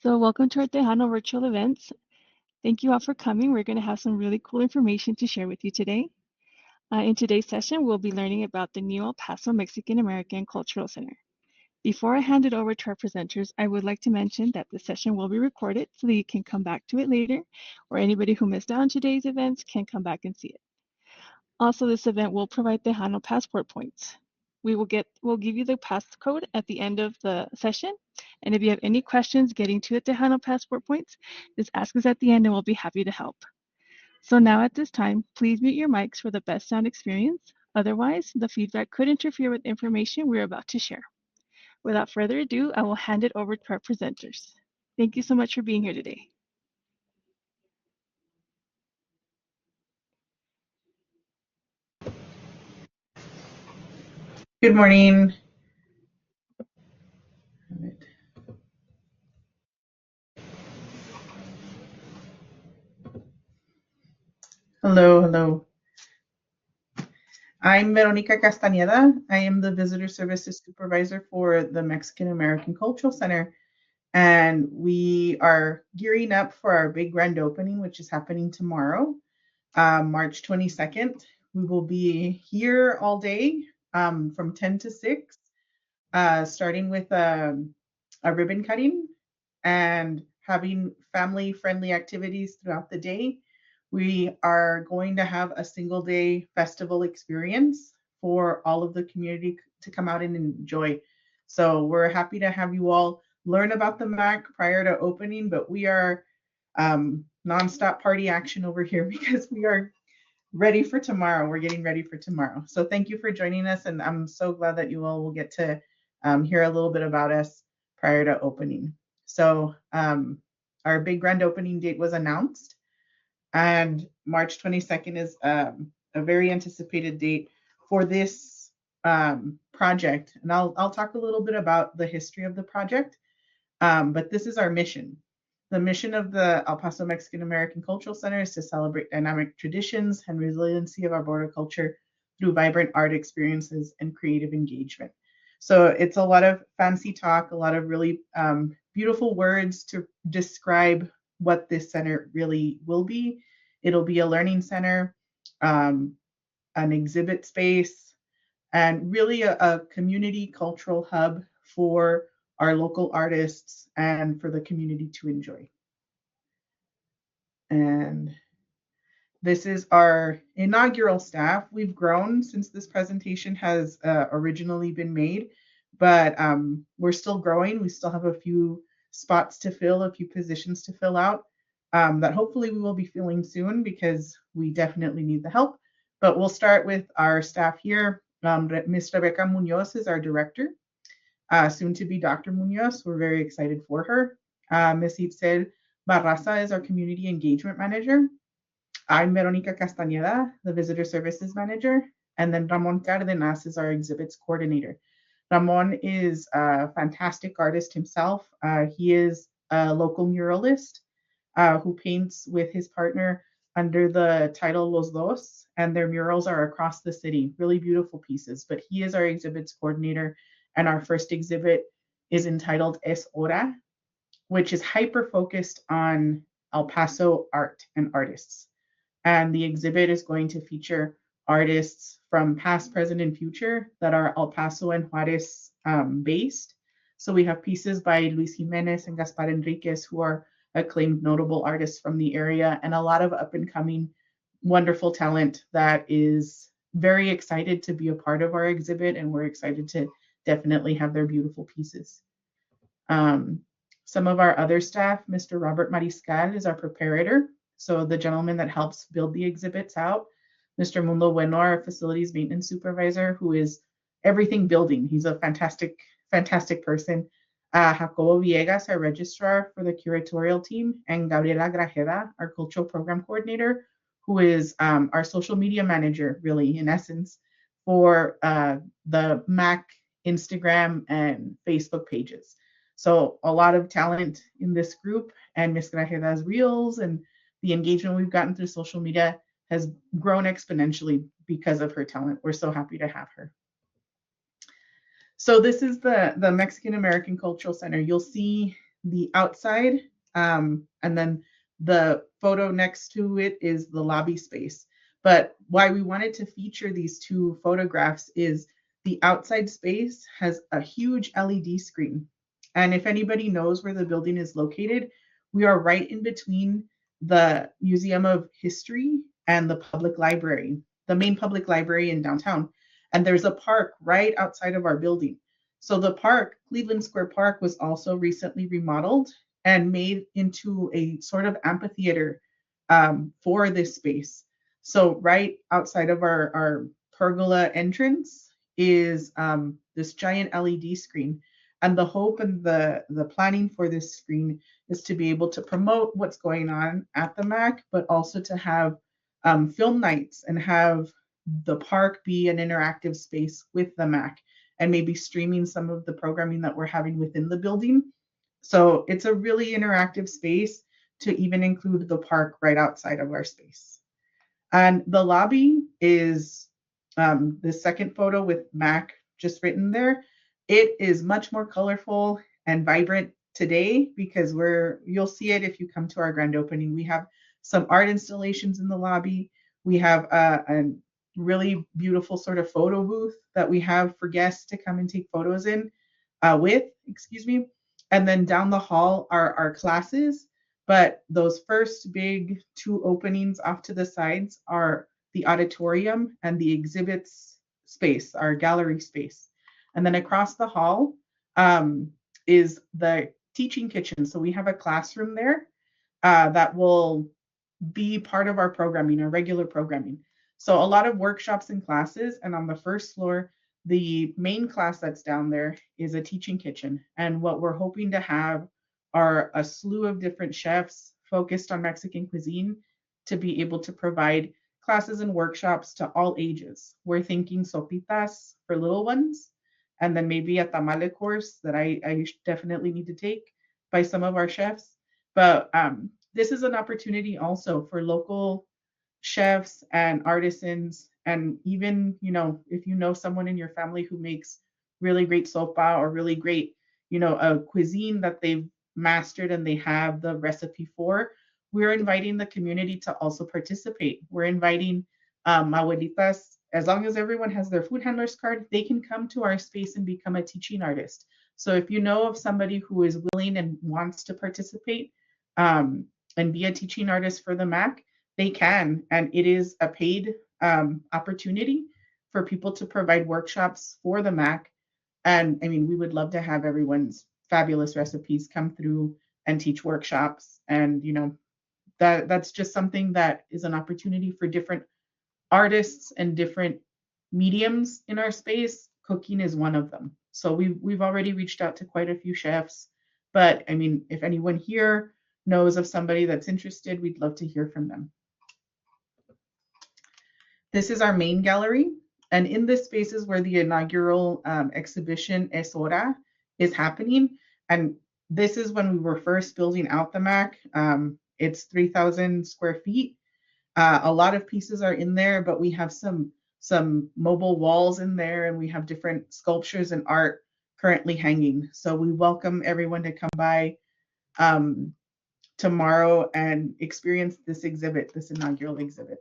So welcome to our Tejano virtual events. Thank you all for coming. We're going to have some really cool information to share with you today. In today's session, we'll be learning about the new El Paso Mexican American Cultural Center. Before I hand it over to our presenters, I would like to mention that the session will be recorded so that you can come back to it later, or anybody who missed out on today's events can come back and see it. Also, this event will provide Tejano passport points. We'll give you the passcode at the end of the session. And if you have any questions getting to the Tejano passport points, just ask us at the end and we'll be happy to help. So now at this time, please mute your mics for the best sound experience. Otherwise, the feedback could interfere with information we're about to share. Without further ado, I will hand it over to our presenters. Thank you so much for being here today. Good morning. Hello. I'm Veronica Castañeda. I am the Visitor Services Supervisor for the Mexican American Cultural Center. And we are gearing up for our big grand opening, which is happening tomorrow, March 22nd. We will be here all day from 10 to 6, starting with a ribbon cutting and having family-friendly activities throughout the day. We are going to have a single day festival experience for all of the community to come out and enjoy. So we're happy to have you all learn about the MAC prior to opening, but we are nonstop party action over here because we are ready for tomorrow. We're getting ready for tomorrow. So thank you for joining us, and I'm so glad that you all will get to hear a little bit about us prior to opening. So our big grand opening date was announced, and March 22nd is a very anticipated date for this project. And I'll talk a little bit about the history of the project, but this is our mission. The mission of the El Paso Mexican American Cultural Center is to celebrate dynamic traditions and resiliency of our border culture through vibrant art experiences and creative engagement. So it's a lot of fancy talk, a lot of really beautiful words to describe what this center really will be. It'll be a learning center, an exhibit space, and really a community cultural hub for our local artists and for the community to enjoy. And this is our inaugural staff. We've grown since this presentation has originally been made, but we're still growing. We still have a few spots to fill, a few positions to fill out that hopefully we will be filling soon because we definitely need the help. But we'll start with our staff here. Ms. Rebecca Munoz is our director. Soon to be Dr. Munoz. We're very excited for her. Ms. Itzel Barraza is our community engagement manager. I'm Veronica Castañeda, the visitor services manager. And then Ramon Cardenas is our exhibits coordinator. Ramon is a fantastic artist himself. He is a local muralist who paints with his partner under the title Los Dos, and their murals are across the city, really beautiful pieces. But he is our exhibits coordinator, and our first exhibit is entitled Es Hora, which is hyper-focused on El Paso art and artists. And the exhibit is going to feature artists from past, present, and future that are El Paso and Juarez based. So we have pieces by Luis Jimenez and Gaspar Enriquez, who are acclaimed notable artists from the area, and a lot of up-and-coming wonderful talent that is very excited to be a part of our exhibit, and we're excited to definitely have their beautiful pieces. Some of our other staff, Mr. Robert Mariscal is our preparator, so the gentleman that helps build the exhibits out. Mr. Mundo Bueno, our facilities maintenance supervisor, who is everything building. He's a fantastic person. Jacobo Villegas, our registrar for the curatorial team, and Gabriela Grajeda, our cultural program coordinator, who is our social media manager, really, in essence, for the MAC, Instagram, and Facebook pages. So a lot of talent in this group, and Ms. Grajeda's reels and the engagement we've gotten through social media has grown exponentially because of her talent. We're so happy to have her. So this is the Mexican American Cultural Center. You'll see the outside, and then the photo next to it is the lobby space. But why we wanted to feature these two photographs is the outside space has a huge LED screen. And if anybody knows where the building is located, we are right in between the Museum of History and the public library, the main public library in downtown. And there's a park right outside of our building. So the park, Cleveland Square Park, was also recently remodeled and made into a sort of amphitheater for this space. So right outside of our pergola entrance is this giant LED screen. And the hope and the planning for this screen is to be able to promote what's going on at the MAC, but also to have film nights and have the park be an interactive space with the MAC and maybe streaming some of the programming that we're having within the building. So it's a really interactive space to even include the park right outside of our space. And the lobby is the second photo with Mac just written there. It is much more colorful and vibrant today because you'll see it if you come to our grand opening. We have some art installations in the lobby. We have a really beautiful sort of photo booth that we have for guests to come and take photos in excuse me. And then down the hall are our classes, but those first big two openings off to the sides are the auditorium and the exhibits space, our gallery space. And then across the hall is the teaching kitchen. So we have a classroom there that will be part of our programming, our regular programming. So a lot of workshops and classes. And on the first floor, the main class that's down there is a teaching kitchen. And what we're hoping to have are a slew of different chefs focused on Mexican cuisine to be able to provide classes and workshops to all ages. We're thinking sopitas for little ones, and then maybe a tamale course that I definitely need to take by some of our chefs. But this is an opportunity also for local chefs and artisans, and even if you know someone in your family who makes really great sopa or really great a cuisine that they've mastered and they have the recipe for, we're inviting the community to also participate. We're inviting abuelitas. As long as everyone has their food handlers card, they can come to our space and become a teaching artist. So if you know of somebody who is willing and wants to participate um, and be a teaching artist for the MAC, they can, and it is a paid opportunity for people to provide workshops for the MAC. And I mean, we would love to have everyone's fabulous recipes come through and teach workshops. And that's just something that is an opportunity for different artists and different mediums in our space. Cooking is one of them. So we've already reached out to quite a few chefs. But I mean, if anyone here knows of somebody that's interested, we'd love to hear from them. This is our main gallery, and in this space is where the inaugural exhibition Es Hora is happening. And this is when we were first building out the MAC. It's 3,000 square feet. A lot of pieces are in there, but we have some mobile walls in there, and we have different sculptures and art currently hanging. So we welcome everyone to come by tomorrow and experience this exhibit, this inaugural exhibit.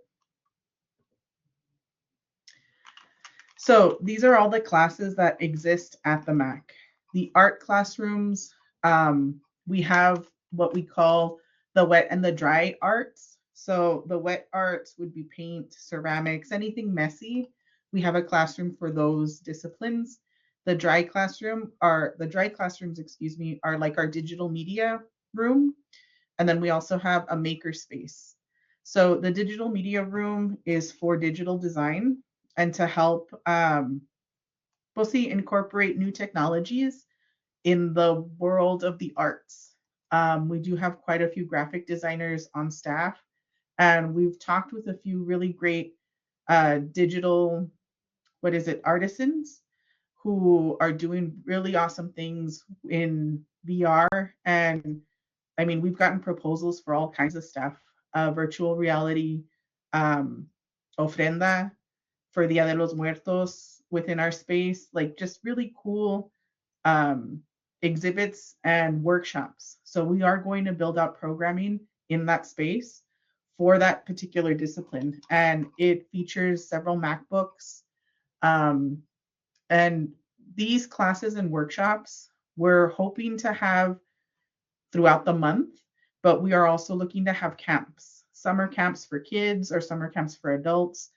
So these are all the classes that exist at the MAC. The art classrooms, we have what we call the wet and the dry arts. So the wet arts would be paint, ceramics, anything messy. We have a classroom for those disciplines. The dry classrooms, excuse me, are like our digital media room. And then we also have a maker space. So the digital media room is for digital design and to help mostly incorporate new technologies in the world of the arts. We do have quite a few graphic designers on staff, and we've talked with a few really great digital, artisans who are doing really awesome things in VR. And I mean, we've gotten proposals for all kinds of stuff, virtual reality, um, ofrenda for Dia de los Muertos within our space, like just really cool um, exhibits and workshops. So we are going to build out programming in that space for that particular discipline. And it features several MacBooks. Um, and these classes and workshops we're hoping to have throughout the month, but we are also looking to have camps, summer camps for kids or summer camps for adults.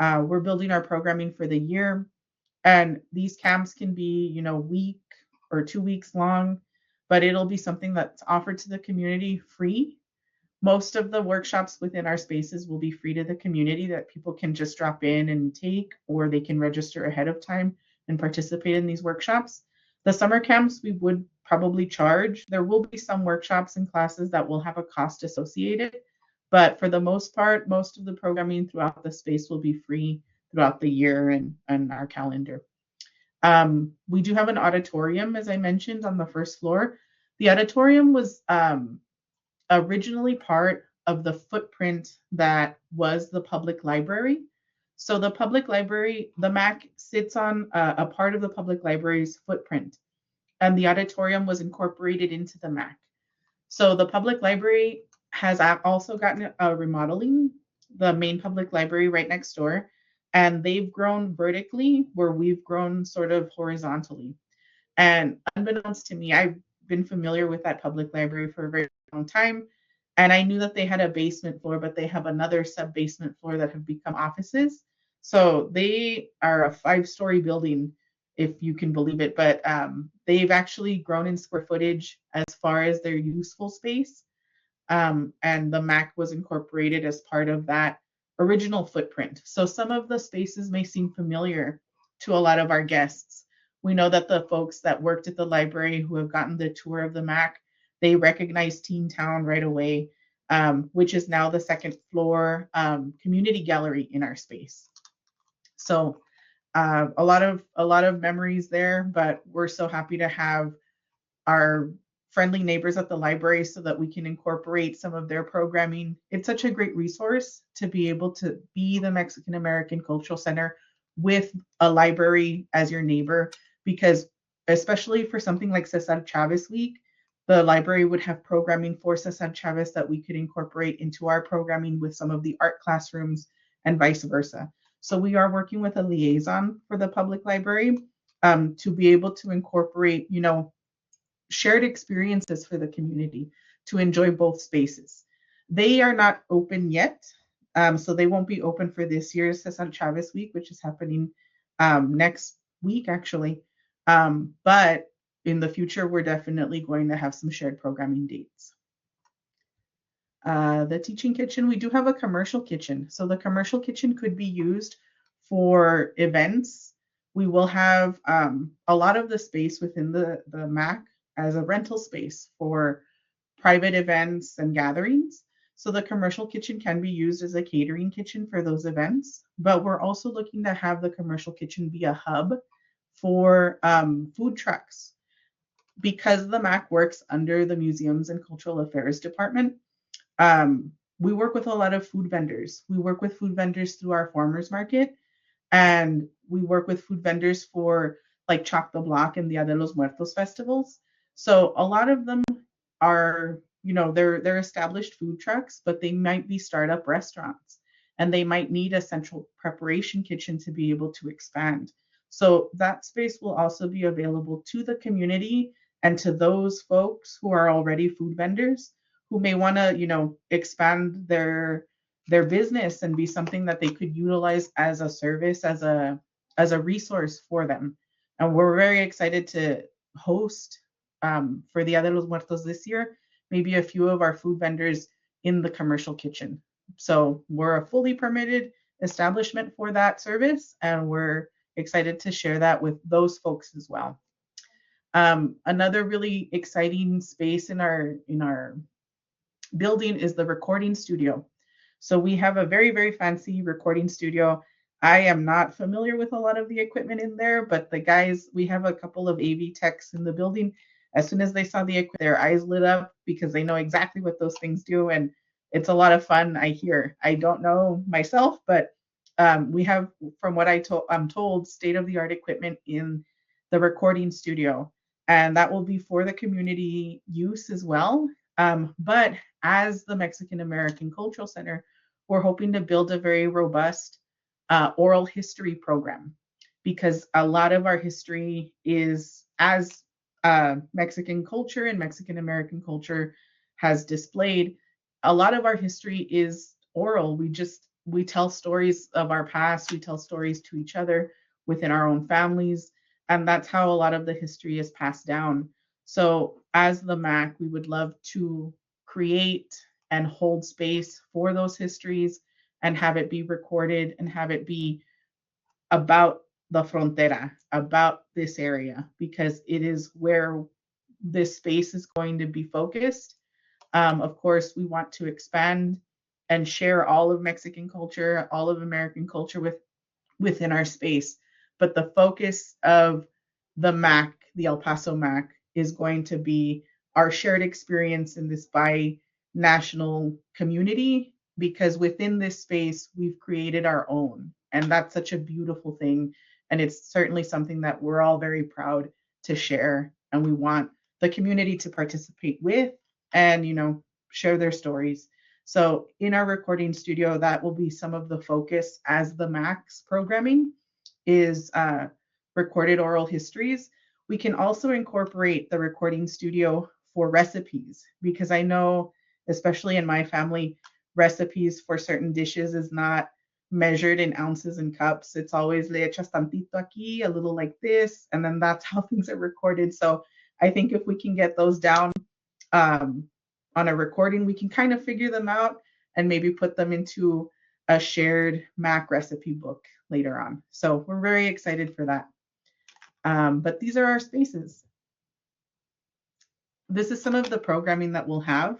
We're building our programming for the year, and these camps can be, week or 2 weeks long, but it'll be something that's offered to the community free. Most of the workshops within our spaces will be free to the community that people can just drop in and take, or they can register ahead of time and participate in these workshops. The summer camps we would probably charge. There will be some workshops and classes that will have a cost associated, but for the most part, most of the programming throughout the space will be free throughout the year and our calendar. We do have an auditorium, as I mentioned, on the first floor. The auditorium was originally part of the footprint that was the public library. So the public library, the MAC sits on a part of the public library's footprint, and the auditorium was incorporated into the MAC. So the public library has also gotten a remodeling, the main public library right next door, and they've grown vertically where we've grown sort of horizontally. And unbeknownst to me, I've been familiar with that public library for a very long time. And I knew that they had a basement floor, but they have another sub basement floor that have become offices. So they are a 5-story building, if you can believe it. But they've actually grown in square footage as far as their useful space. And the MAC was incorporated as part of that original footprint. So some of the spaces may seem familiar to a lot of our guests. We know that the folks that worked at the library who have gotten the tour of the MAC, they recognize Teen Town right away, which is now the second floor community gallery in our space. So a lot of memories there, but we're so happy to have our friendly neighbors at the library so that we can incorporate some of their programming. It's such a great resource to be able to be the Mexican American Cultural Center with a library as your neighbor, because especially for something like Cesar Chavez Week, the library would have programming for Cesar Chavez that we could incorporate into our programming with some of the art classrooms and vice versa. So we are working with a liaison for the public library to be able to incorporate, shared experiences for the community to enjoy both spaces. They are not open yet, so they won't be open for this year's Cesar Chavez Week, which is happening next week, actually. But in the future, we're definitely going to have some shared programming dates. The teaching kitchen, we do have a commercial kitchen. So the commercial kitchen could be used for events. We will have a lot of the space within the MAC as a rental space for private events and gatherings. So the commercial kitchen can be used as a catering kitchen for those events, but we're also looking to have the commercial kitchen be a hub for food trucks. Because the MAC works under the Museums and Cultural Affairs Department, we work with a lot of food vendors. We work with food vendors through our farmers market, and we work with food vendors for like Choc the Block and Dia de los Muertos festivals. So a lot of them are, they're established food trucks, but they might be startup restaurants, and they might need a central preparation kitchen to be able to expand. So that space will also be available to the community and to those folks who are already food vendors who may want to, expand their business and be something that they could utilize as a service, as a resource for them. And we're very excited to host for Dia de los Muertos this year, maybe a few of our food vendors in the commercial kitchen. So we're a fully permitted establishment for that service, and we're excited to share that with those folks as well. Another really exciting space in our building is the recording studio. So we have a very, very fancy recording studio. I am not familiar with a lot of the equipment in there, but the guys, we have a couple of AV techs in the building. As soon as they saw the equipment, their eyes lit up because they know exactly what those things do. And it's a lot of fun, I hear. I don't know myself, but we have, from what I'm told, state-of-the-art equipment in the recording studio. and that will be for the community use as well. But as the Mexican American Cultural Center, we're hoping to build a very robust oral history program because a lot of our history is as Mexican culture and Mexican American culture has displayed. A lot of our history is oral. We tell stories of our past. We tell stories to each other within our own families, and that's how a lot of the history is passed down. So, as the MAC, we would love to create and hold space for those histories and have it be recorded and have it be about the frontera, about this area, because it is where this space is going to be focused. Of course, we want to expand and share all of Mexican culture, all of American culture within our space. But the focus of the MAC, the El Paso MAC, is going to be our shared experience in this bi-national community because within this space, we've created our own. And that's such a beautiful thing. And it's certainly something that we're all very proud to share. And we want the community to participate with and, share their stories. So in our recording studio, that will be some of the focus as the Max programming is recorded oral histories. We can also incorporate the recording studio for recipes because I know, especially in my family, recipes for certain dishes is not measured in ounces and cups. It's always le echas tantito aquí, a little like this, and then that's how things are recorded. So I think if we can get those down um, on a recording, we can kind of figure them out and maybe put them into a shared Mac recipe book later on. So we're very excited for that. But these are our spaces. This is some of the programming that we'll have.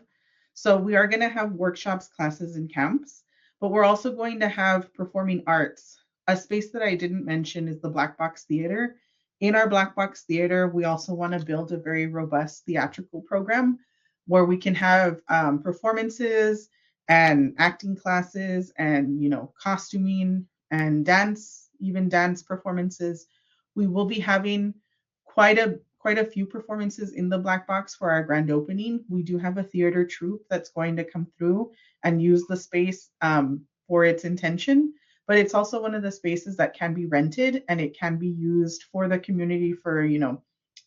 So we are going to have workshops, classes, and camps, but we're also going to have performing arts. A space that I didn't mention is the Black Box Theater. In our Black Box Theater, we also want to build a very robust theatrical program where we can have performances and acting classes and costuming and dance, even dance performances. We will be having quite a few performances in the Black Box for our grand opening. We do have a theater troupe that's going to come through and use the space for its intention, but it's also one of the spaces that can be rented and it can be used for the community for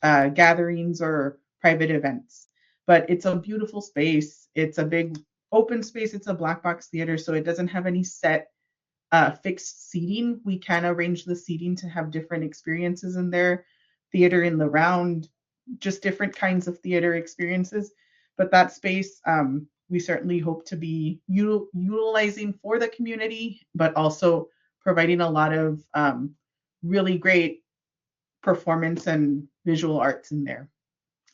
gatherings or private events. But it's a beautiful space. It's a big open space. It's a Black Box theater, so it doesn't have any set fixed seating. We can arrange the seating to have different experiences in there, theater in the round, just different kinds of theater experiences. But that space, we certainly hope to be utilizing for the community, but also providing a lot of really great performance and visual arts in there.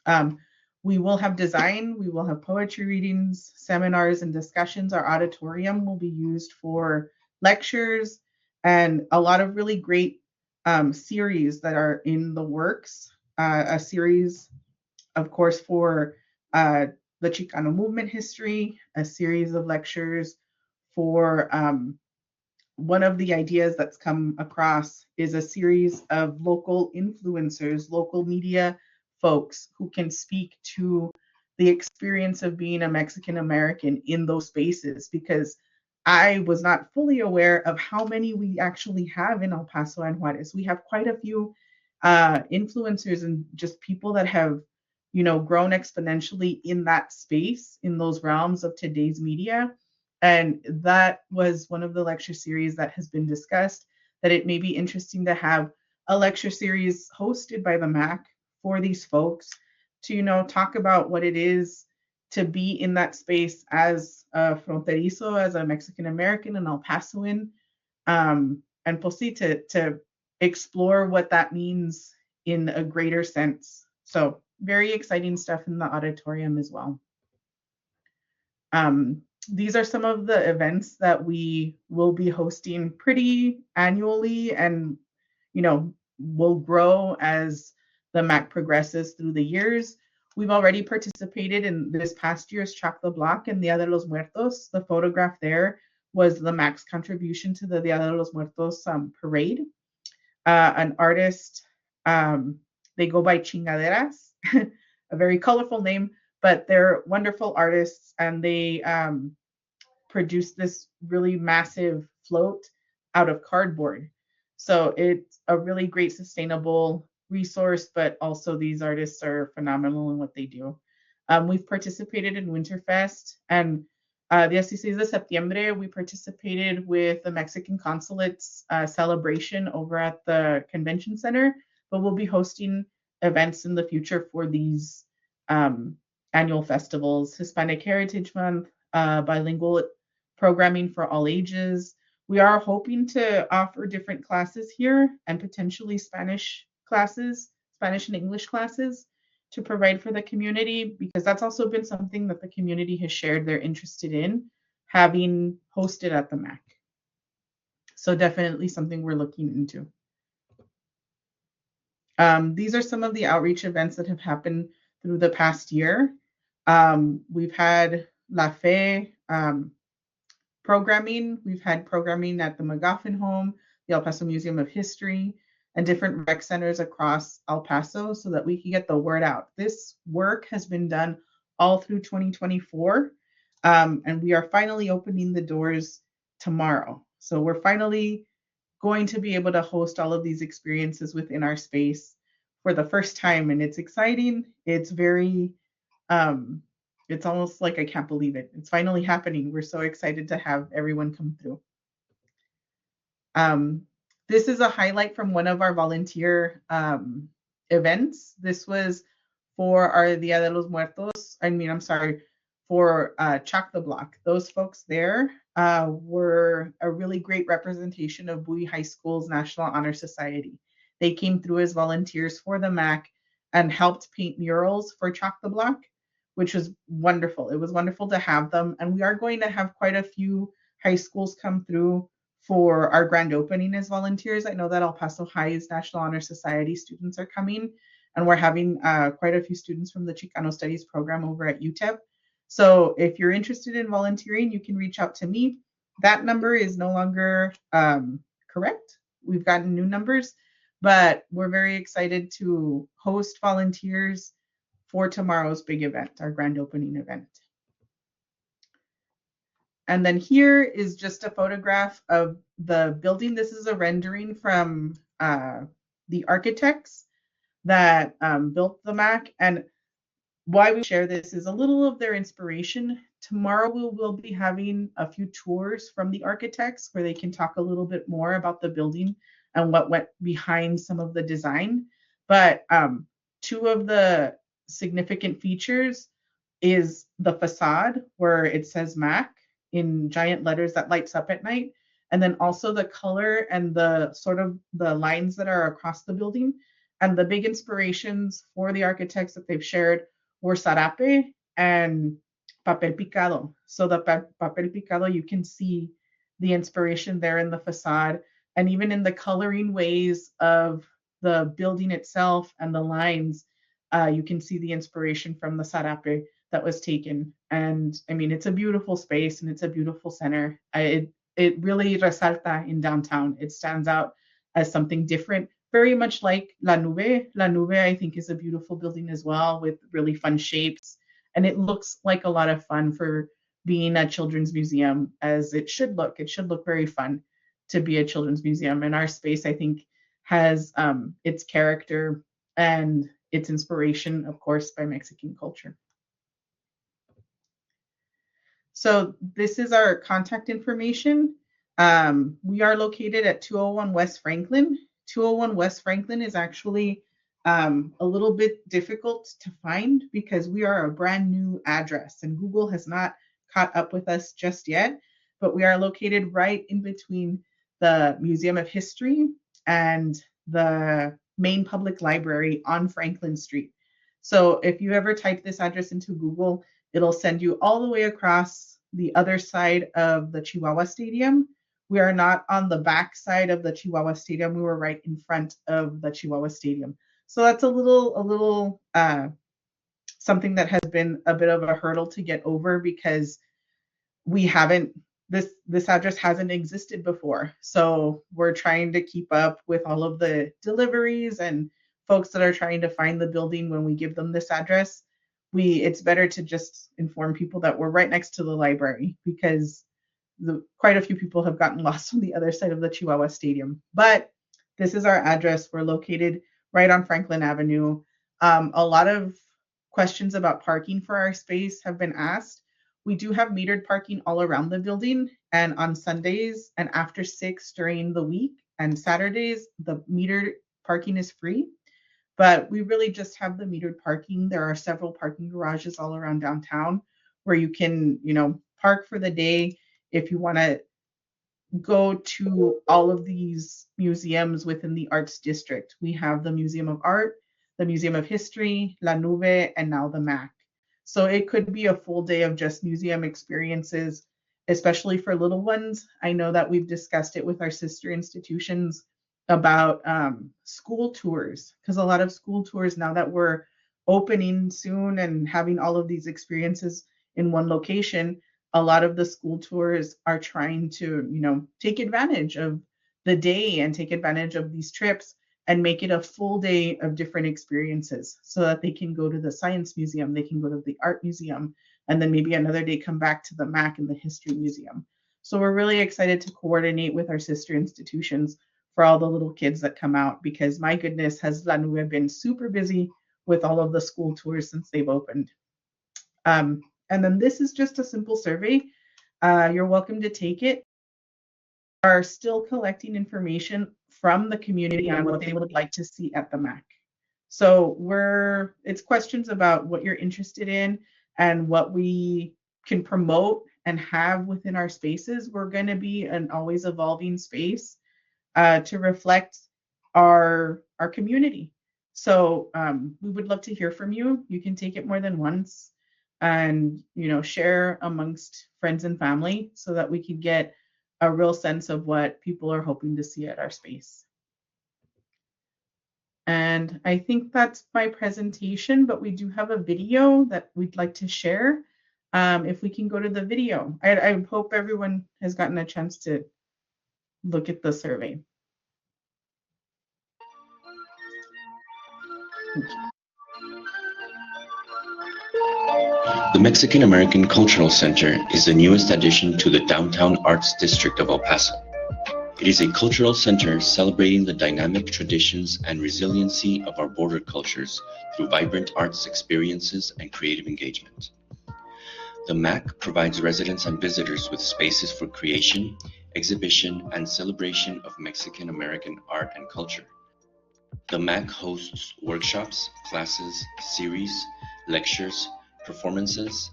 Um, we will have design, we will have poetry readings, seminars, and discussions. Our auditorium will be used for lectures and a lot of really great series that are in the works. A series, of course, for the Chicano movement history, a series of lectures for one of the ideas that's come across is a series of local influencers, local media folks who can speak to the experience of being a Mexican American in those spaces because I was not fully aware of how many we actually have in El Paso and Juarez. We have quite a few influencers and just people that have, grown exponentially in that space, in those realms of today's media. And that was one of the lecture series that has been discussed, that it may be interesting to have a lecture series hosted by the MAC for these folks to, talk about what it is to be in that space as a fronterizo, as a Mexican American, and El Pasoan, and pues sí, to explore what that means in a greater sense. So very exciting stuff in the auditorium as well. These are some of the events that we will be hosting pretty annually and, will grow as the MAC progresses through the years. We've already participated in this past year's Choc the Block and Dia de los Muertos. The photograph there was the MAC's contribution to the Dia de los Muertos parade. An artist, They go by Chingaderas, a very colorful name, but they're wonderful artists and they produce this really massive float out of cardboard. So it's a really great sustainable resource, but also these artists are phenomenal in what they do. We've participated in Winterfest and 16 de septiembre, we participated with the Mexican consulate's celebration over at the convention center, but we'll be hosting events in the future for these um, annual festivals. Hispanic Heritage Month, bilingual programming for all ages. We are hoping to offer different classes here and potentially Spanish classes, Spanish and English classes to provide for the community because that's also been something that the community has shared they're interested in having hosted at the MAC. So definitely something we're looking into. These are some of the outreach events that have happened through the past year. We've had La Fe, programming. We've had programming at the McGoffin Home, the El Paso Museum of History, and different rec centers across El Paso so that we can get the word out. This work has been done all through 2024, and we are finally opening the doors tomorrow. So we're finally going to be able to host all of these experiences within our space for the first time, and it's exciting. It's very um, it's almost like I can't believe it. It's finally happening. We're so excited to have everyone come through. Um, this is a highlight from one of our volunteer events. This was for our Dia de los Muertos. I'm sorry, for Chock the Block. Those folks there were a really great representation of Bowie High School's National Honor Society. They came through as volunteers for the MAC and helped paint murals for Chock the Block, which was wonderful. It was wonderful to have them. And we are going to have quite a few high schools come through for our grand opening as volunteers. I know that El Paso High's National Honor Society students are coming, and we're having quite a few students from the Chicano Studies program over at UTEP. So if you're interested in volunteering, you can reach out to me. That number is no longer correct. We've gotten new numbers, but we're very excited to host volunteers for tomorrow's big event, our grand opening event. And then here is just a photograph of the building. This is a rendering from the architects that built the MAC. And why we share this is a little of their inspiration. Tomorrow we will be having a few tours from the architects where they can talk a little bit more about the building and what went behind some of the design. But two of the significant features is the facade where it says MAC in giant letters that lights up at night, and then also the color and the sort of the lines that are across the building. And the big inspirations for the architects that they've shared were sarape and papel picado. So the papel picado, you can see the inspiration there in the facade, and even in the coloring ways of the building itself and the lines, you can see the inspiration from the sarape that was taken. And I mean, it's a beautiful space and it's a beautiful center. It really resalta in downtown. It stands out as something different, very much like La Nube. La Nube, I think, is a beautiful building as well with really fun shapes. And it looks like a lot of fun for being a children's museum, as it should look. It should look very fun to be a children's museum. And our space, I think, has its character and its inspiration, of course, by Mexican culture. So this is our contact information. We are located at 201 West Franklin. 201 West Franklin is actually a little bit difficult to find because we are a brand new address and Google has not caught up with us just yet, but we are located right in between the Museum of History and the main public library on Franklin Street. So if you ever type this address into Google, it'll send you all the way across the other side of the Chihuahua Stadium. We are not on the back side of the Chihuahua Stadium. We were right in front of the Chihuahua Stadium. So that's a little something that has been a bit of a hurdle to get over because we haven't this address hasn't existed before. So we're trying to keep up with all of the deliveries and folks that are trying to find the building when we give them this address, it's better to just inform people that we're right next to the library because quite a few people have gotten lost on the other side of the Chihuahua Stadium. But this is our address. We're located right on Franklin Avenue. A lot of questions about parking for our space have been asked. We do have metered parking all around the building, and on Sundays and after 6 during the week and Saturdays, the metered parking is free. But we really just have the metered parking. There are several parking garages all around downtown where you can, park for the day if you want to go to all of these museums within the arts district. We have the Museum of Art, the Museum of History, La Nube, and now the MAC. So it could be a full day of just museum experiences, especially for little ones. I know that we've discussed it with our sister institutions about school tours, because a lot of school tours, now that we're opening soon and having all of these experiences in one location, a lot of the school tours are trying to, take advantage of the day and take advantage of these trips and make it a full day of different experiences so that they can go to the science museum, they can go to the art museum, and then maybe another day come back to the MAC and the history museum. So we're really excited to coordinate with our sister institutions for all the little kids that come out, because my goodness, has La Nube been super busy with all of the school tours since they've opened. And then this is just a simple survey. You're welcome to take it. We are still collecting information from the community on what they would like to see at the MAC. So it's questions about what you're interested in and what we can promote and have within our spaces. We're going to be an always evolving space to reflect our community. So we would love to hear from you. You can take it more than once and share amongst friends and family so that we can get a real sense of what people are hoping to see at our space. And I think that's my presentation, but we do have a video that we'd like to share. If we can go to the video. I hope everyone has gotten a chance to look at the survey. The Mexican American Cultural Center is the newest addition to the Downtown Arts District of El Paso. It is a cultural center celebrating the dynamic traditions and resiliency of our border cultures through vibrant arts experiences and creative engagement. The MAC provides residents and visitors with spaces for creation, exhibition, and celebration of Mexican American art and culture. The MAC hosts workshops, classes, series, lectures, performances,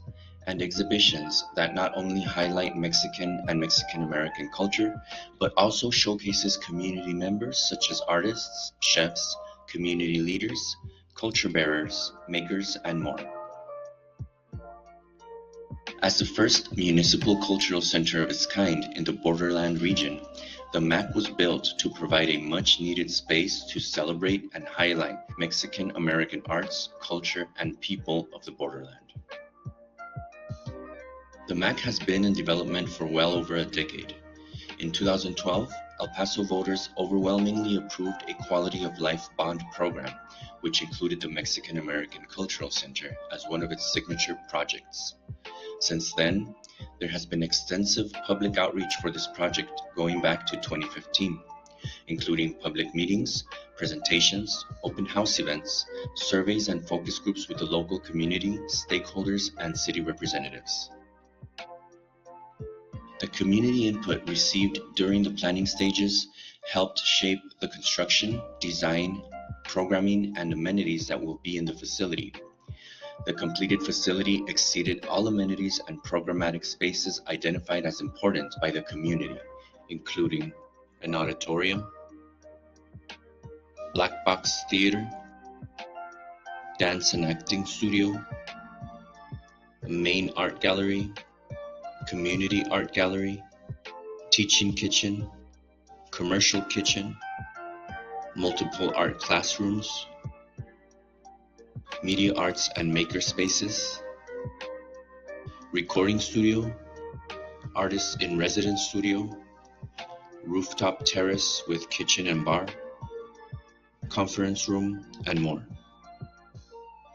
and exhibitions that not only highlight Mexican and Mexican American culture, but also showcases community members such as artists, chefs, community leaders, culture bearers, makers, and more. As the first municipal cultural center of its kind in the Borderland region, the MAC was built to provide a much-needed space to celebrate and highlight Mexican American arts, culture, and people of the Borderland. The MAC has been in development for well over a decade. In 2012, El Paso voters overwhelmingly approved a quality of life bond program, which included the Mexican American Cultural Center as one of its signature projects. Since then, there has been extensive public outreach for this project going back to 2015, including public meetings, presentations, open house events, surveys, and focus groups with the local community, stakeholders, and city representatives. The community input received during the planning stages helped shape the construction, design, programming, and amenities that will be in the facility. The completed facility exceeded all amenities and programmatic spaces identified as important by the community, including an auditorium, black box theater, dance and acting studio, a main art gallery, community art gallery, teaching kitchen, commercial kitchen, multiple art classrooms, media arts and maker spaces, recording studio, artist in residence studio, rooftop terrace with kitchen and bar, conference room, and more.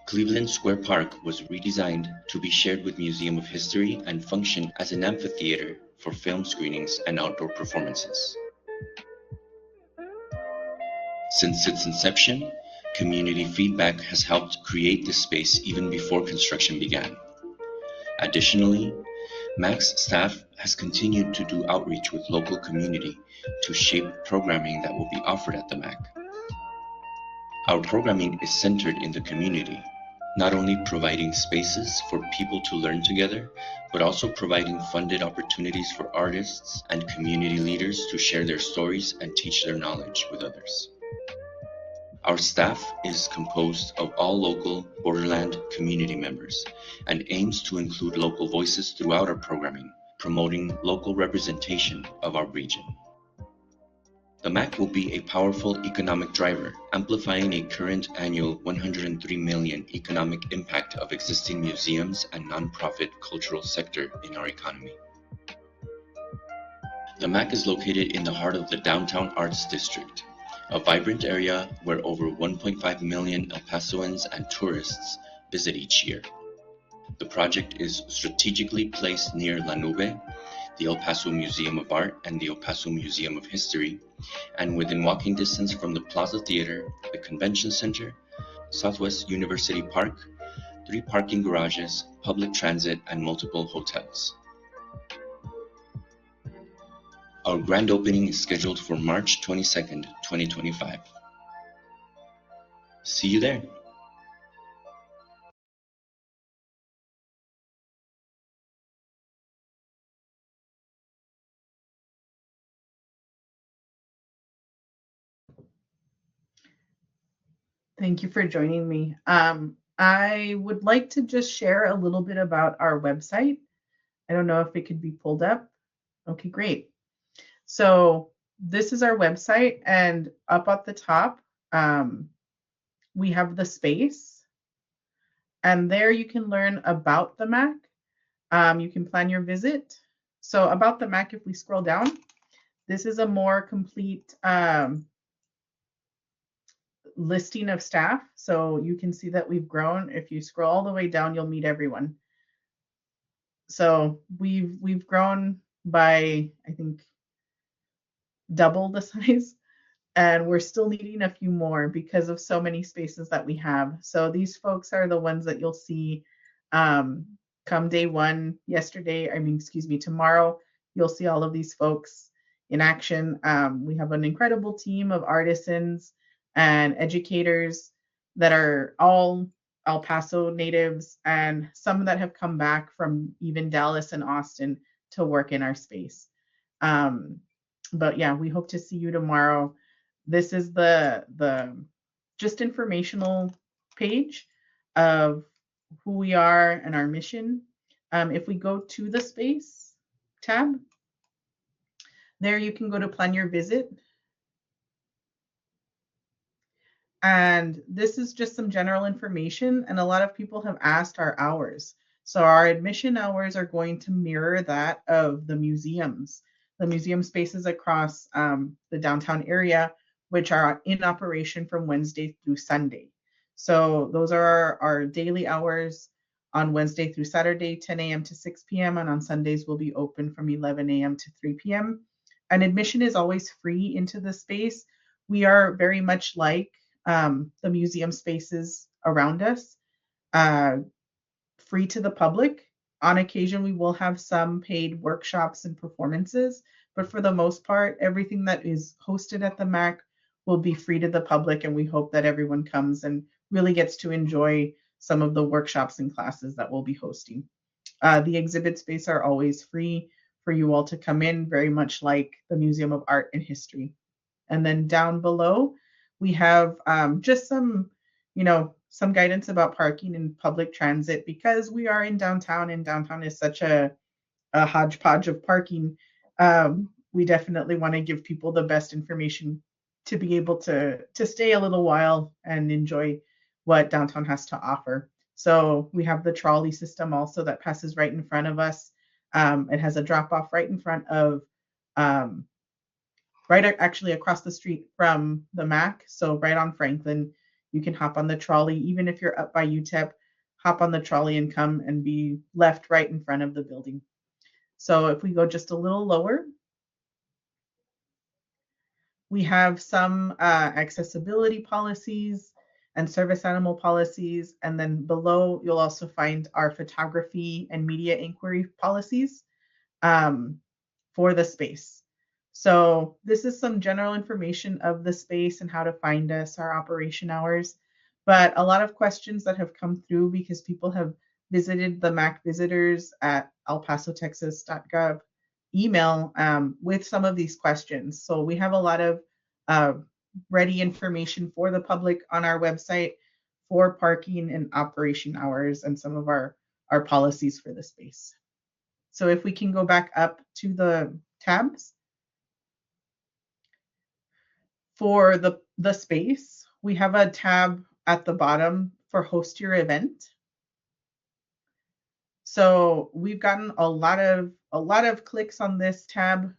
Cleveland Square Park was redesigned to be shared with Museum of History and function as an amphitheater for film screenings and outdoor performances. Since its inception, community feedback has helped create this space even before construction began. Additionally, MAC's staff has continued to do outreach with local community to shape programming that will be offered at the MAC. Our programming is centered in the community, not only providing spaces for people to learn together, but also providing funded opportunities for artists and community leaders to share their stories and teach their knowledge with others. Our staff is composed of all local Borderland community members and aims to include local voices throughout our programming, promoting local representation of our region. The MAC will be a powerful economic driver, amplifying a current annual $103 million economic impact of existing museums and nonprofit cultural sector in our economy. The MAC is located in the heart of the Downtown Arts District, a vibrant area where over 1.5 million El Pasoans and tourists visit each year. The project is strategically placed near La Nube, the El Paso Museum of Art and the El Paso Museum of History, and within walking distance from the Plaza Theater, the Convention Center, Southwest University Park, 3 parking garages, public transit, and multiple hotels. Our grand opening is scheduled for March 22nd, 2025. See you there. Thank you for joining me. I would like to just share a little bit about our website. I don't know if it could be pulled up. Okay, great. So this is our website, and up at the top, we have the space, and there you can learn about the MAC. You can plan your visit. So about the MAC, if we scroll down, this is a more complete listing of staff. So you can see that we've grown. If you scroll all the way down, you'll meet everyone. So we've grown by, I think, double the size, and we're still needing a few more because of so many spaces that we have. So these folks are the ones that you'll see come day one. Tomorrow, you'll see all of these folks in action. We have an incredible team of artisans and educators that are all El Paso natives, and some that have come back from even Dallas and Austin to work in our space. But yeah, we hope to see you tomorrow. This is the just informational page of who we are and our mission. If we go to the space tab, there you can go to plan your visit. And this is just some general information, and a lot of people have asked our hours. So our admission hours are going to mirror that of the museums, the museum spaces across the downtown area, which are in operation from Wednesday through Sunday. So those are our daily hours on Wednesday through Saturday, 10 a.m. to 6 p.m. And on Sundays, we'll be open from 11 a.m. to 3 p.m. And admission is always free into the space. We are very much like the museum spaces around us, free to the public. On occasion, we will have some paid workshops and performances, but for the most part, everything that is hosted at the MAC will be free to the public, and we hope that everyone comes and really gets to enjoy some of the workshops and classes that we'll be hosting. The exhibit space are always free for you all to come in, very much like the Museum of Art and History. And then down below, we have just some guidance about parking and public transit, because we are in downtown, and downtown is such a hodgepodge of parking. We definitely want to give people the best information to be able to stay a little while and enjoy what downtown has to offer. So we have the trolley system also that passes right in front of us. It has a drop off right in front of right actually across the street from the MAC. So right on Franklin, you can hop on the trolley. Even if you're up by UTEP, hop on the trolley and come and be left right in front of the building. So if we go just a little lower, we have some accessibility policies and service animal policies. And then below, you'll also find our photography and media inquiry policies for the space. So this is some general information of the space and how to find us, our operation hours. But a lot of questions that have come through because people have visited the MAC visitors at elpasotexas.gov email with some of these questions. So we have a lot of ready information for the public on our website for parking and operation hours and some of our policies for the space. So if we can go back up to the tabs for the space, we have a tab at the bottom for host your event. So we've gotten a lot of clicks on this tab.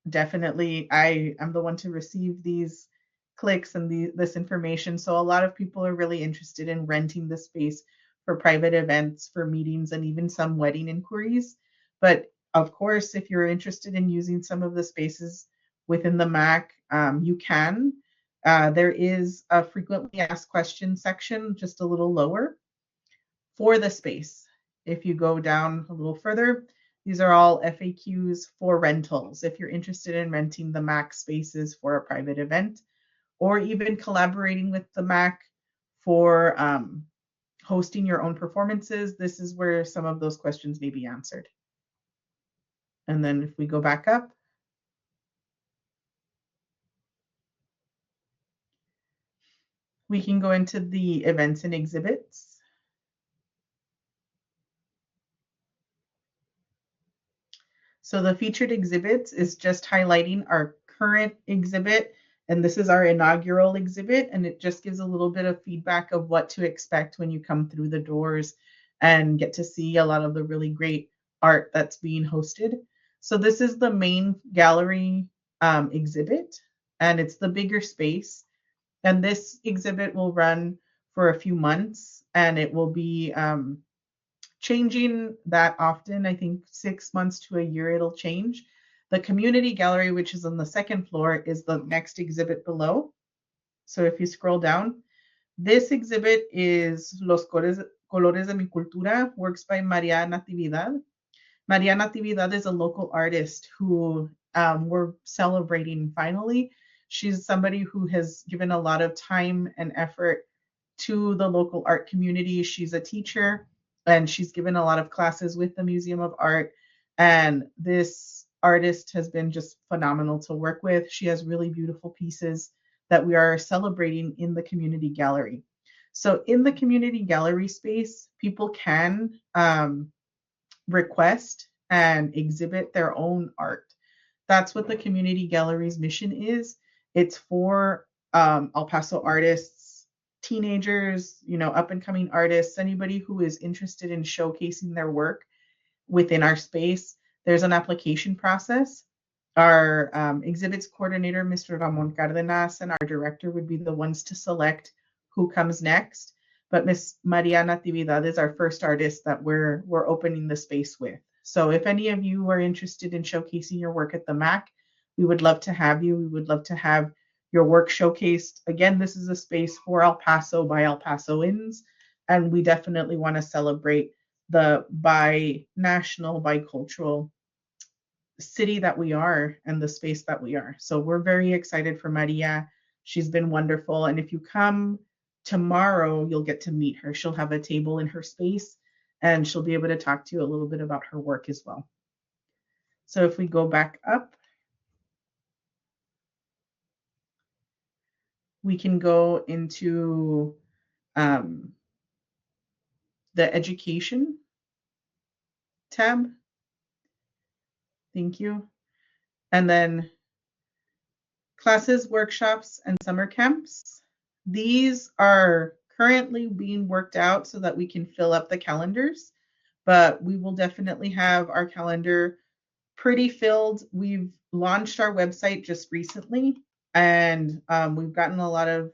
Definitely, I am the one to receive these clicks and this information. So a lot of people are really interested in renting the space for private events, for meetings, and even some wedding inquiries. But of course, if you're interested in using some of the spaces within the MAC, you can. There is a frequently asked questions section just a little lower for the space. If you go down a little further, these are all FAQs for rentals. If you're interested in renting the MAC spaces for a private event, or even collaborating with the MAC for hosting your own performances, this is where some of those questions may be answered. And then if we go back up, we can go into the events and exhibits. So the featured exhibits is just highlighting our current exhibit, and this is our inaugural exhibit, and it just gives a little bit of feedback of what to expect when you come through the doors and get to see a lot of the really great art that's being hosted. So this is the main gallery exhibit, and it's the bigger space. And this exhibit will run for a few months, and it will be changing that often. I think 6 months to a year it'll change. The community gallery, which is on the second floor, is the next exhibit below. So if you scroll down, this exhibit is Los Colores de Mi Cultura, works by Maria Natividad. Maria Natividad is a local artist who we're celebrating finally. She's somebody who has given a lot of time and effort to the local art community. She's a teacher and she's given a lot of classes with the Museum of Art. And this artist has been just phenomenal to work with. She has really beautiful pieces that we are celebrating in the community gallery. So in the community gallery space, people can request and exhibit their own art. That's what the community gallery's mission is. It's for El Paso artists, teenagers, up and coming artists, anybody who is interested in showcasing their work within our space. There's an application process. Our exhibits coordinator, Mr. Ramon Cardenas, and our director would be the ones to select who comes next. But Miss Maria Natividad is our first artist that we're opening the space with. So if any of you are interested in showcasing your work at the MAC, we would love to have you. We would love to have your work showcased. Again, this is a space for El Paso by El Pasoans, and we definitely want to celebrate the bi-national, bicultural city that we are and the space that we are. So we're very excited for Maria. She's been wonderful. And if you come tomorrow, you'll get to meet her. She'll have a table in her space and she'll be able to talk to you a little bit about her work as well. So if we go back up, we can go into the education tab. Thank you. And then classes, workshops, and summer camps. These are currently being worked out so that we can fill up the calendars, but we will definitely have our calendar pretty filled. We've launched our website just recently, and we've gotten a lot of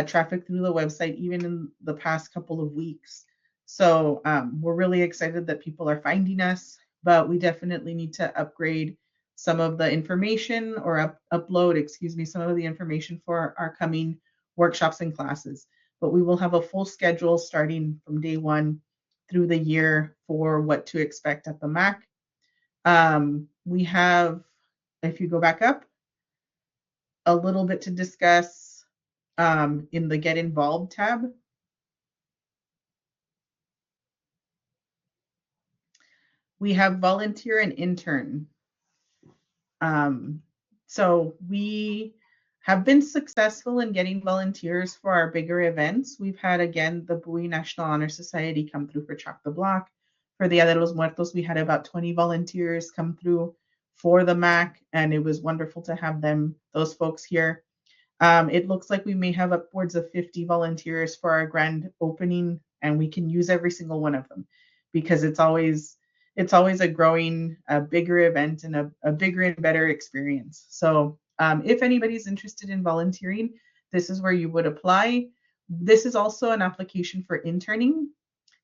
traffic through the website even in the past couple of weeks. So we're really excited that people are finding us, but we definitely need to upgrade some of the information or upload, excuse me, some of the information for our coming workshops and classes. But we will have a full schedule starting from day one through the year for what to expect at the MAC. We have, if you go back up, a little bit to discuss in the Get Involved tab. We have volunteer and intern. So we have been successful in getting volunteers for our bigger events. We've had, again, the Bowie National Honor Society come through for Chalk the Block. For Dia de los Muertos, we had about 20 volunteers come through for the MAC, and it was wonderful to have those folks here. It looks like we may have upwards of 50 volunteers for our grand opening, and we can use every single one of them because it's always a growing, a bigger event and a bigger and better experience. So if anybody's interested in volunteering, this is where you would apply. This is also an application for interning.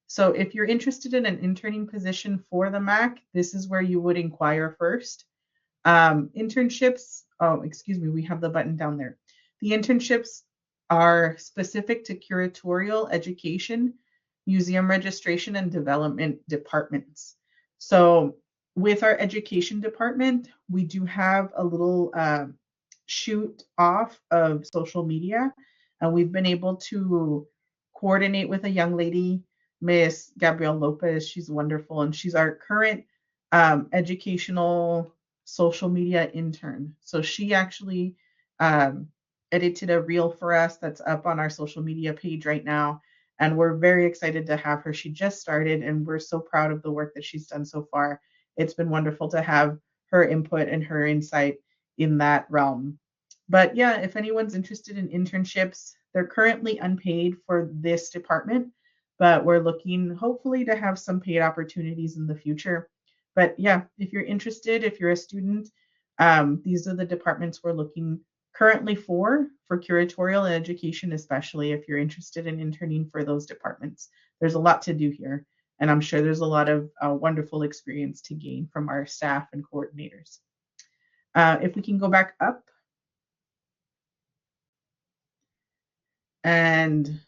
So if you're interested in an interning position for the MAC, this is where you would inquire first. Internships, oh, excuse me, we have the button down there. The internships are specific to curatorial education, museum registration, and development departments. So with our education department, we do have a little shoot off of social media, and we've been able to coordinate with a young lady, Miss Gabrielle Lopez. She's wonderful, and she's our current educational social media intern. So she actually edited a reel for us that's up on our social media page right now. And we're very excited to have her. She just started, and we're so proud of the work that she's done so far. It's been wonderful to have her input and her insight in that realm. But yeah, if anyone's interested in internships, they're currently unpaid for this department, but we're looking hopefully to have some paid opportunities in the future. But yeah, if you're interested, if you're a student, these are the departments we're looking currently for curatorial and education, especially if you're interested in interning for those departments. There's a lot to do here, and I'm sure there's a lot of wonderful experience to gain from our staff and coordinators. If we can go back up, and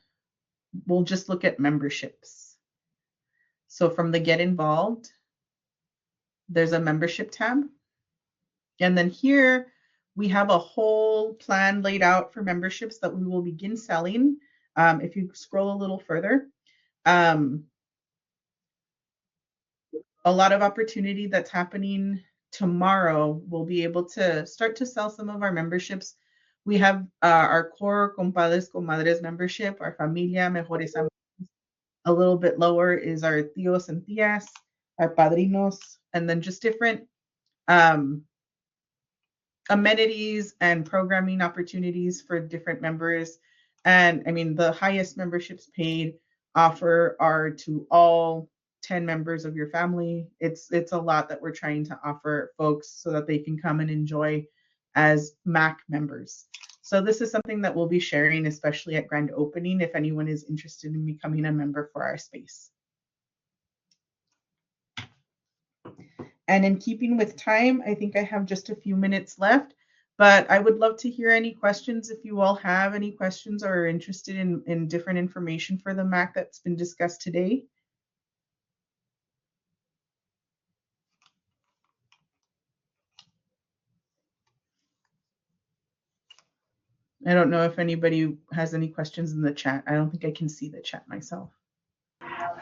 we'll just look at memberships. So from the Get Involved, there's a membership tab. And then here we have a whole plan laid out for memberships that we will begin selling. If you scroll a little further, a lot of opportunity that's happening tomorrow. We'll be able to start to sell some of our memberships. We have our core Compadres Comadres membership, our Familia Mejores Amigos. A little bit lower is our Tios and Tias, our Padrinos, and then just different amenities and programming opportunities for different members. And I mean, the highest memberships paid offer are to all 10 members of your family. It's a lot that we're trying to offer folks so that they can come and enjoy as MAC members. So this is something that we'll be sharing, especially at grand opening, if anyone is interested in becoming a member for our space. And in keeping with time, I think I have just a few minutes left, but I would love to hear any questions if you all have any questions or are interested in different information for the MAC that's been discussed today. I don't know if anybody has any questions in the chat. I don't think I can see the chat myself.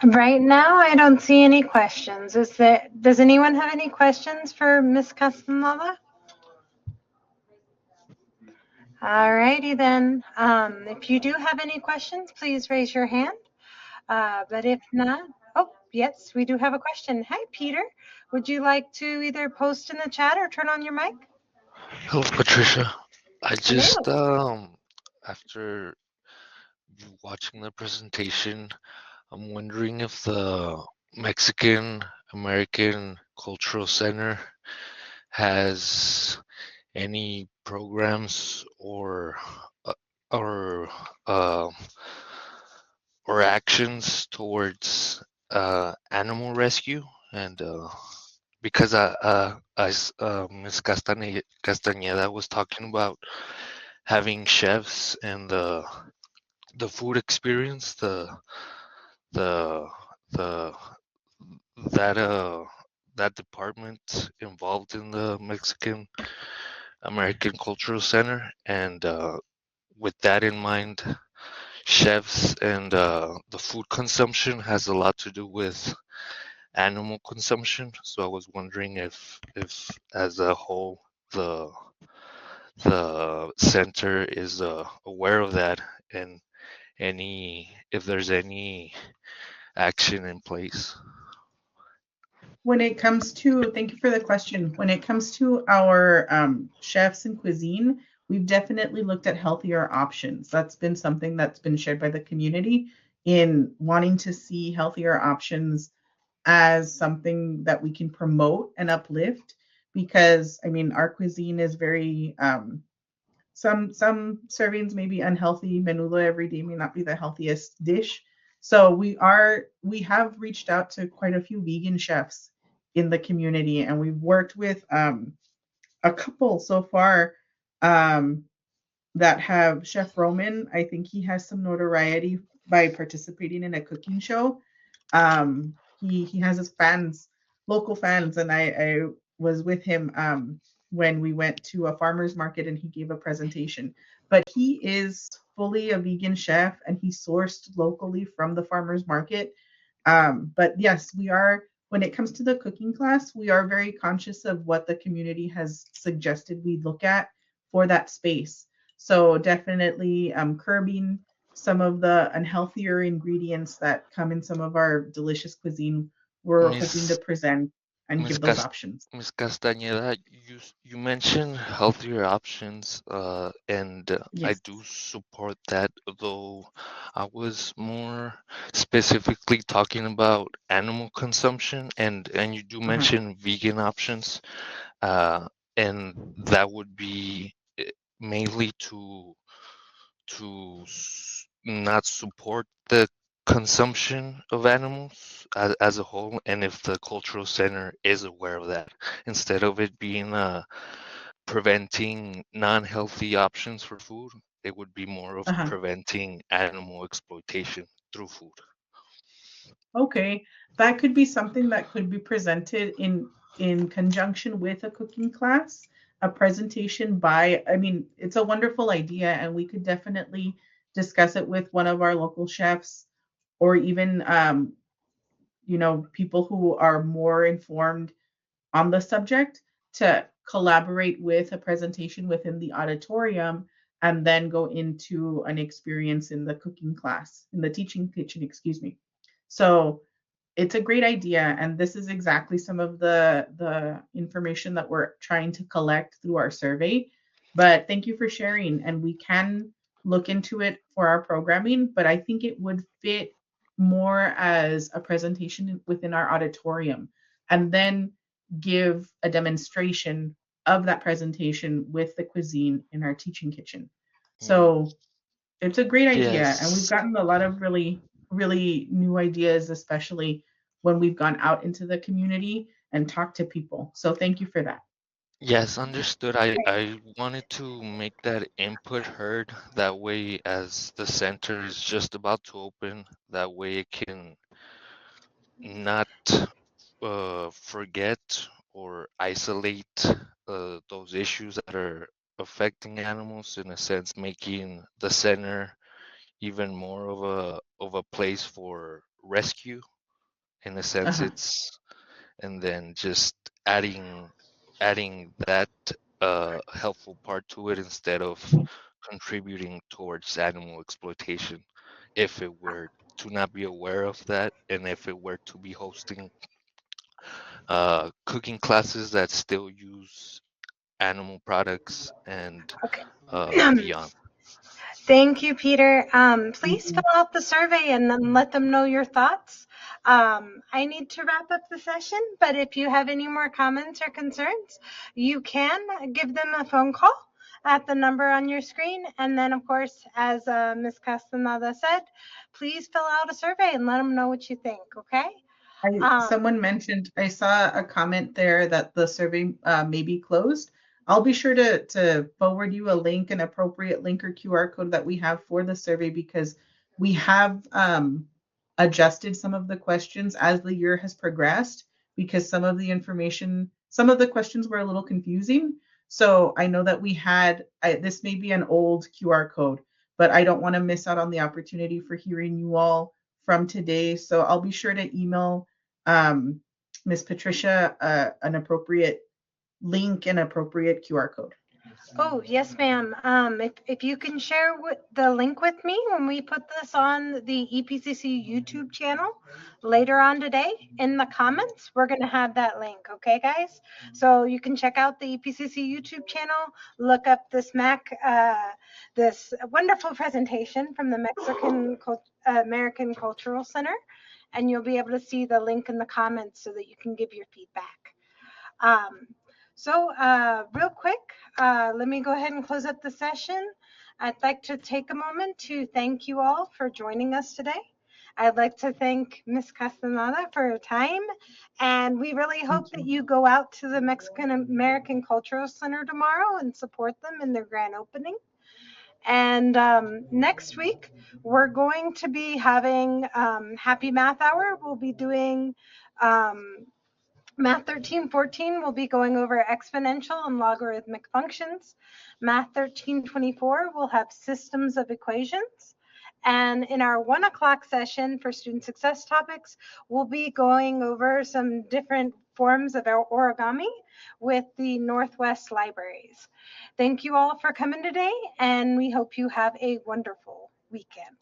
Right now, I don't see any questions. Does anyone have any questions for Ms. Castaneda? All righty then. If you do have any questions, please raise your hand. But if not, oh, yes, we do have a question. Hi, Peter. Would you like to either post in the chat or turn on your mic? Hello, Patricia. I just, after watching the presentation, I'm wondering if the Mexican American Cultural Center has any programs uh, or uh, or actions towards animal rescue, and because Ms. Castañeda was talking about having chefs and the food experience, the the that that department involved in the Mexican American Cultural Center, and with that in mind, chefs and the food consumption has a lot to do with animal consumption. So I was wondering if as a whole the center is aware of that, and any if there's any action in place. When it comes to, thank you for the question. When it comes to our chefs and cuisine, we've definitely looked at healthier options. That's been something that's been shared by the community in wanting to see healthier options as something that we can promote and uplift. Because I mean, our cuisine is very some servings may be unhealthy. Menudo every day may not be the healthiest dish. So we have reached out to quite a few vegan chefs in the community, and we've worked with a couple so far um, that have Chef Roman. I think he has some notoriety by participating in a cooking show. He has his fans, local fans, and I was with him when we went to a farmer's market and he gave a presentation. But he is fully a vegan chef and he sourced locally from the farmer's market. But yes, we are, when it comes to the cooking class, we are very conscious of what the community has suggested we look at for that space. So definitely curbing some of the unhealthier ingredients that come in some of our delicious cuisine. We're hoping to Miss present and Miss give those Cas options. Miss Castañeda, you mentioned healthier options, and I Yes. do support that, though I was more specifically talking about animal consumption, and you do Uh-huh. mention vegan options, uh, and that would be mainly not support the consumption of animals as a whole, and if the cultural center is aware of that, instead of it being preventing non-healthy options for food, it would be more of Uh-huh. preventing animal exploitation through food. Okay, that could be something that could be presented in conjunction with a cooking class, a presentation by, I mean, it's a wonderful idea and we could definitely discuss it with one of our local chefs or even people who are more informed on the subject to collaborate with a presentation within the auditorium and then go into an experience in the cooking class, in the teaching kitchen, excuse me. So it's a great idea, and this is exactly some of the information that we're trying to collect through our survey. But thank you for sharing, and we can look into it for our programming, but I think it would fit more as a presentation within our auditorium and then give a demonstration of that presentation with the cuisine in our teaching kitchen. Mm, So it's a great idea, and we've yes, gotten a lot of really, really new ideas, especially when we've gone out into the community and talked to people. So thank you for that. yes, understood. I wanted to make that input heard. That way, as the center is just about to open, that way it can not forget or isolate those issues that are affecting animals, in a sense, making the center even more of a place for rescue. In a sense, Uh-huh. it's and then just adding that helpful part to it instead of contributing towards animal exploitation. If it were to not be aware of that, and if it were to be hosting cooking classes that still use animal products and Okay. beyond. Thank you, Peter. Thank Please fill you. out the survey and then let them know your thoughts. I need to wrap up the session, but if you have any more comments or concerns, you can give them a phone call at the number on your screen. And then, of course, as Ms. Castaneda said, please fill out a survey and let them know what you think, okay? Someone mentioned, I saw a comment there that the survey may be closed. I'll be sure to forward you a link, an appropriate link or QR code that we have for the survey, because we have adjusted some of the questions as the year has progressed, because some of the information, some of the questions were a little confusing. So I know that we had, this may be an old QR code, but I don't want to miss out on the opportunity for hearing you all from today. So I'll be sure to email Ms. Patricia an appropriate link and appropriate QR code. Oh, yes, ma'am. If you can share the link with me when we put this on the EPCC YouTube channel later on today in the comments, we're going to have that link. Okay, guys? So you can check out the EPCC YouTube channel, look up this this wonderful presentation from the American Cultural Center, and you'll be able to see the link in the comments so that you can give your feedback. Real quick, let me go ahead and close up the session. I'd like to take a moment to thank you all for joining us today. I'd like to thank Ms. Castaneda for her time, and we really hope that you go out to the Mexican American Cultural Center tomorrow and support them in their grand opening. And next week, we're going to be having Happy Math Hour. We'll be doing Math 1314 will be going over exponential and logarithmic functions. Math 1324 will have systems of equations. And in our 1 o'clock session for student success topics, we'll be going over some different forms of our origami with the Northwest Libraries. Thank you all for coming today, and we hope you have a wonderful weekend.